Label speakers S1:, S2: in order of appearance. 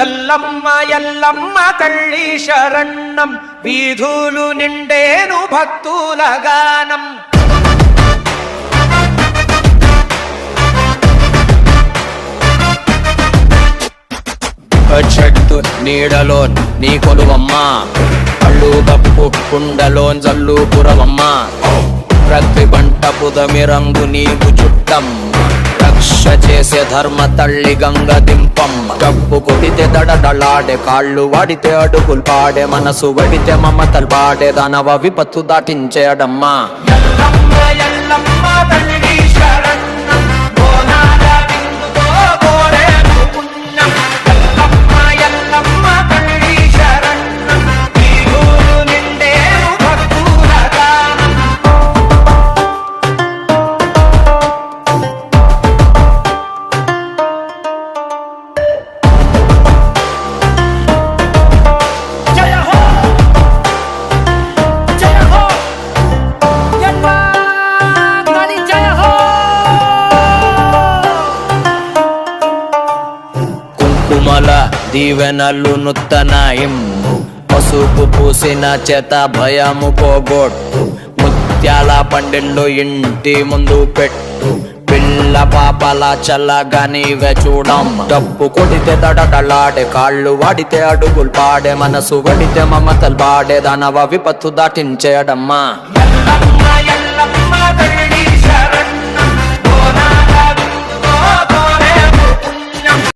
S1: ఎల్లమ్మ ఎల్లమ్మ తల్లి శరణం, వీధులు నిండేను భక్తుల గానం. చెట్టు నీడలో నీ కొలువమ్మ, కళ్ళు గప్పు కుండలోన్ జల్లు పురవమ్మ. ప్రతి పంట పుదమి రంగు నీకు చుట్టం, రక్ష చేసే ధర్మ తల్లి గంగ దింపం. డప్పు కొడితే దడదలాడే, కాళ్ళు వాడితే అడుగులు పాడే, మనసు వడితే మమతలు పాడే, దానవ విపత్తు దాటించేడమ్మా. ఎల్లమ్మ ఎల్లమ్మ తల్లి శరణం, బోనాల విందుతో కోరేను పుణ్యం. ఎల్లమ్మ ఎల్లమ్మ తల్లి శరణం, వీధులు నిండేను భక్తుల గానం. కుంకుమల దీవెనలు నుత్తనాయం, పసుపు పూసిన చేత భయము పోగొట్టు. ముత్యాల పండిళ్ళు ఇంటి ముందు పెట్టు, పిల్ల పాపల చల్లగా నీవే చూడం. డప్పు కొడితే దడదలాడే, కాళ్ళు వాడితే అడుగులు పాడే, మనసు వడితే మమతలు పాడే, దానవ విపత్తు దాటించేడమ్మా. ఎల్లమ్మ ఎల్లమ్మ తల్లి